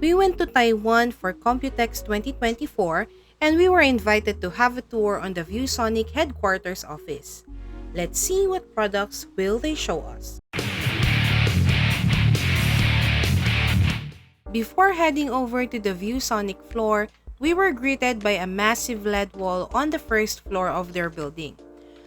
We went to Taiwan for Computex 2024 and we were invited to have a tour on the ViewSonic headquarters office. Let's see what products will they show us. Before heading over to the ViewSonic floor, we were greeted by a massive LED wall on the first floor of their building.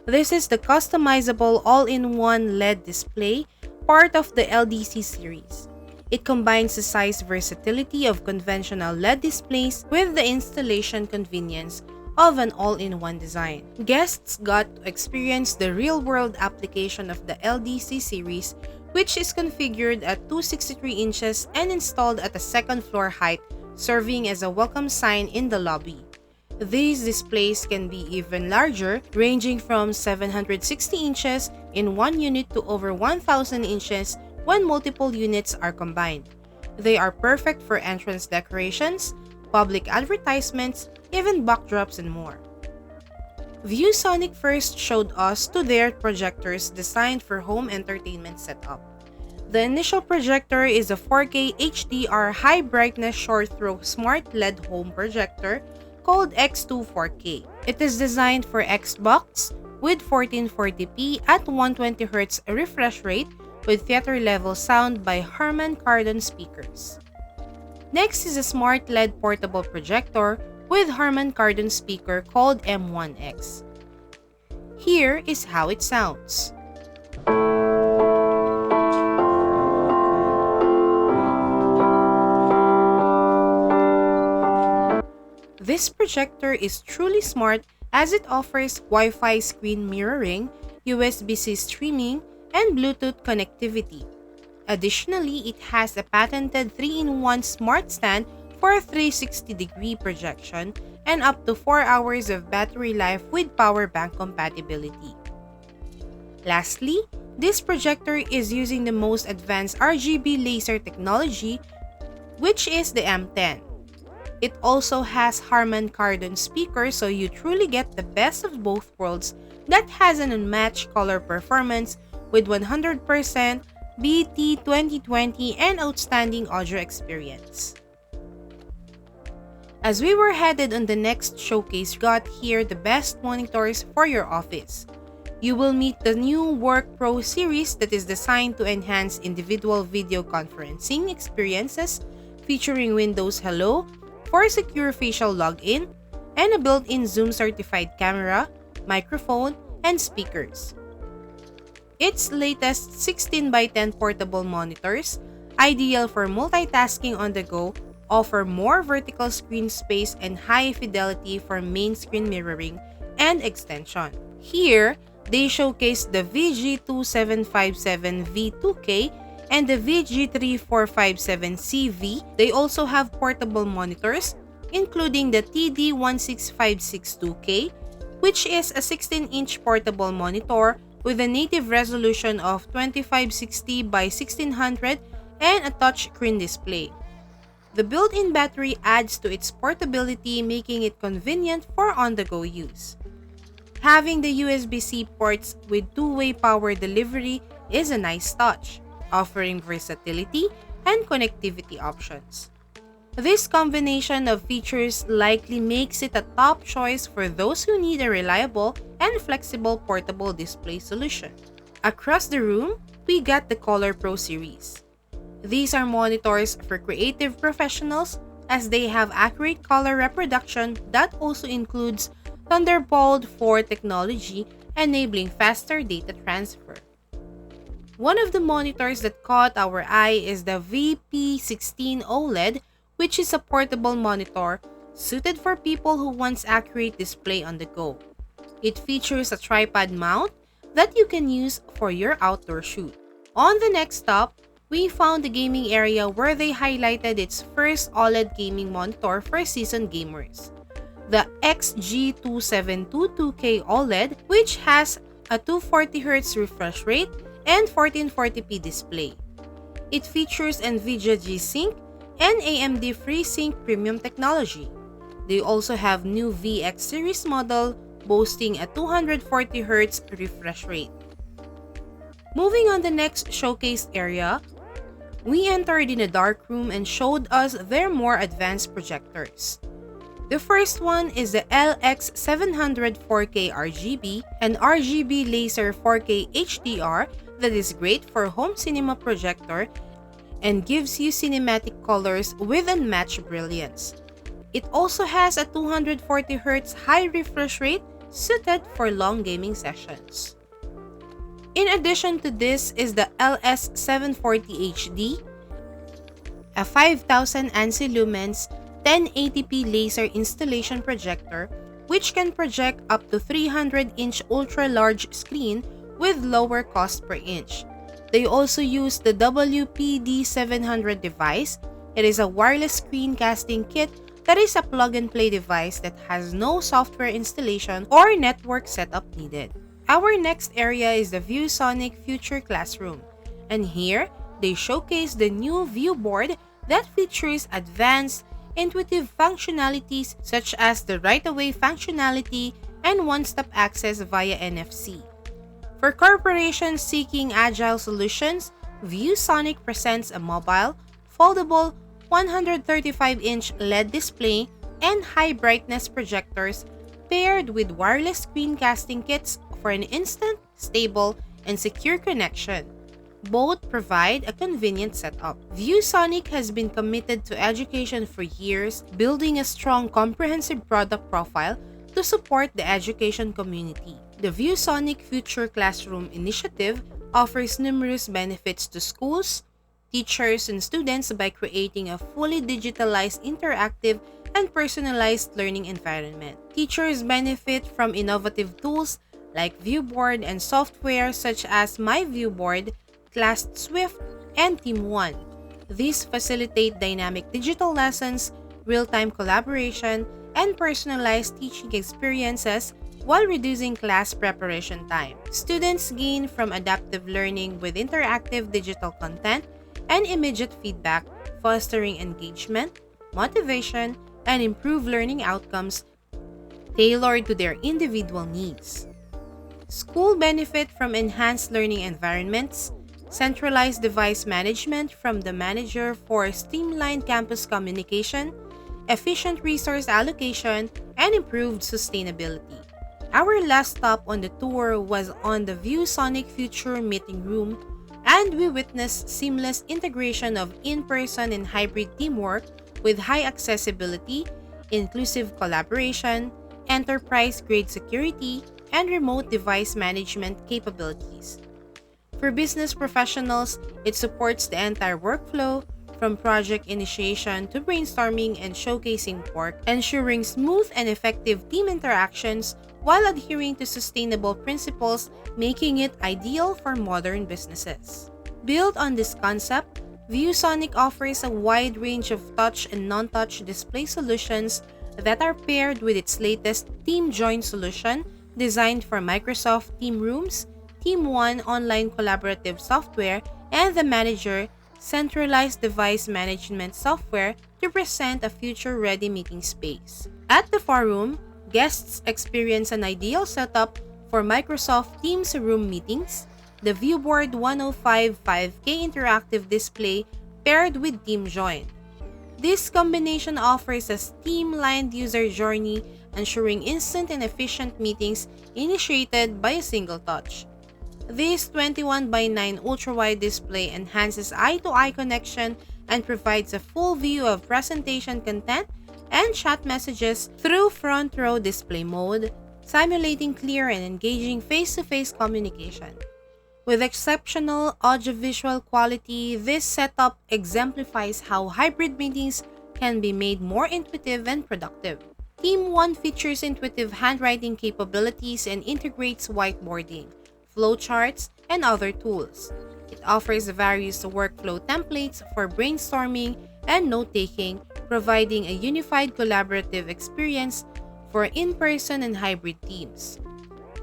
This is the customizable all-in-one LED display, part of the LDC series. It combines the size versatility of conventional LED displays with the installation convenience of an all-in-one design. Guests got to experience the real-world application of the LDC series, which is configured at 263 inches and installed at a second floor height, serving as a welcome sign in the lobby. These displays can be even larger, ranging from 760 inches in one unit to over 1,000 inches when multiple units are combined. They are perfect for entrance decorations, public advertisements, even backdrops, and more. ViewSonic first showed us to their projectors designed for home entertainment setup. The initial projector is a 4K HDR high brightness short throw smart LED home projector called X2 4K. It is designed for Xbox with 1440p at 120Hz refresh rate with theater-level sound by Harman Kardon speakers. Next is a smart LED portable projector with Harman Kardon speaker called M1X. Here is how it sounds. This projector is truly smart as it offers Wi-Fi screen mirroring, USB-C streaming, and Bluetooth connectivity. Additionally, it has a patented 3-in-1 smart stand for 360-degree projection and up to 4 hours of battery life with power bank compatibility. Lastly, this projector is using the most advanced RGB laser technology, which is the M10. It also has Harman Kardon speakers, so you truly get the best of both worlds that has an unmatched color performance with 100% BT 2020 and outstanding audio experience. As we were headed on the next showcase, got here the best monitors for your office. You will meet the new Work Pro series that is designed to enhance individual video conferencing experiences, featuring Windows Hello for secure facial login and a built-in Zoom certified camera, microphone, and speakers. Its latest 16x10 portable monitors, ideal for multitasking on the go, offer more vertical screen space and high fidelity for main screen mirroring and extension. Here, they showcase the VG2757V2K and the VG3457CV. They also have portable monitors, including the TD16562K, which is a 16-inch portable monitor with a native resolution of 2560 by 1600 and a touchscreen display. The built-in battery adds to its portability, making it convenient for on-the-go use. Having the USB-C ports with two-way power delivery is a nice touch, offering versatility and connectivity options. This combination of features likely makes it a top choice for those who need a reliable and flexible portable display solution. Across the room, we got the Color Pro series. These are monitors for creative professionals as they have accurate color reproduction that also includes Thunderbolt 4 technology, enabling faster data transfer. One of the monitors that caught our eye is the VP16 OLED, which is a portable monitor suited for people who want accurate display on the go. It features a tripod mount that you can use for your outdoor shoot. On the next stop, we found the gaming area where they highlighted its first OLED gaming monitor for seasoned gamers, the XG2722K OLED, which has a 240Hz refresh rate and 1440p display. It features NVIDIA G-Sync and AMD FreeSync premium technology. They also have new VX series model boasting a 240Hz refresh rate. Moving on the next showcase area, We entered in a dark room and showed us their more advanced projectors. The first one is the LX700 4K RGB, an RGB laser 4K HDR that is great for home cinema projector and gives you cinematic colors with unmatched brilliance. It also has a 240Hz high refresh rate suited for long gaming sessions. In addition to this is the LS740 HD, a 5000 ANSI lumens 1080p laser installation projector which can project up to 300-inch ultra-large screen with lower cost per inch. They also use the WPD700 device. It is a wireless screencasting kit that is a plug-and-play device that has no software installation or network setup needed. Our next area is the ViewSonic Future Classroom, and here they showcase the new view board that features advanced, intuitive functionalities such as the right-of-way functionality and one-stop access via NFC. For corporations seeking agile solutions, ViewSonic presents a mobile, foldable, 135-inch LED display and high-brightness projectors paired with wireless screencasting kits for an instant, stable, and secure connection. Both provide a convenient setup. ViewSonic has been committed to education for years, building a strong comprehensive product profile to support the education community. The ViewSonic Future Classroom initiative offers numerous benefits to schools, teachers, and students by creating a fully digitalized, interactive, and personalized learning environment. Teachers benefit from innovative tools like Viewboard and software such as MyViewboard, ClassSwift, and Team1. These facilitate dynamic digital lessons, real-time collaboration, and personalized teaching experiences while reducing class preparation time. Students gain from adaptive learning with interactive digital content and immediate feedback, fostering engagement, motivation, and improved learning outcomes tailored to their individual needs. School benefit from enhanced learning environments, centralized device management from the manager for streamlined campus communication, efficient resource allocation, and improved sustainability. Our last stop on the tour was on the ViewSonic Future Meeting Room, and we witnessed seamless integration of in-person and hybrid teamwork with high accessibility, inclusive collaboration, enterprise-grade security, and remote device management capabilities. For business professionals, it supports the entire workflow, from project initiation to brainstorming and showcasing work, ensuring smooth and effective team interactions while adhering to sustainable principles, making it ideal for modern businesses. Built on this concept, ViewSonic offers a wide range of touch and non-touch display solutions that are paired with its latest Team Join solution designed for Microsoft Team Rooms, Team1 online collaborative software, and the Manager centralized device management software to present a future-ready meeting space. At the forum, guests experience an ideal setup for Microsoft Teams room meetings, the Viewboard 105 5K interactive display paired with Team Join. This combination offers a streamlined user journey, ensuring instant and efficient meetings initiated by a single touch. This 21:9 ultra-wide display enhances eye-to-eye connection and provides a full view of presentation content and chat messages through front-row display mode, simulating clear and engaging face-to-face communication. With exceptional audiovisual quality, this setup exemplifies how hybrid meetings can be made more intuitive and productive. Team1 features intuitive handwriting capabilities and integrates whiteboarding, flowcharts, and other tools. It offers various workflow templates for brainstorming and note-taking, providing a unified collaborative experience for in-person and hybrid teams.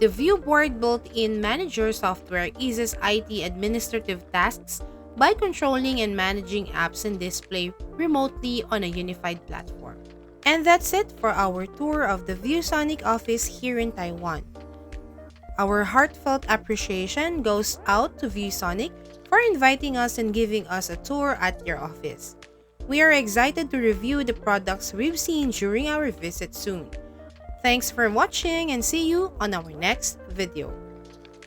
The Viewboard built-in manager software eases IT administrative tasks by controlling and managing apps and display remotely on a unified platform. And that's it for our tour of the ViewSonic office here in Taiwan. Our heartfelt appreciation goes out to ViewSonic for inviting us and giving us a tour at your office. We are excited to review the products we've seen during our visit soon. Thanks for watching and see you on our next video.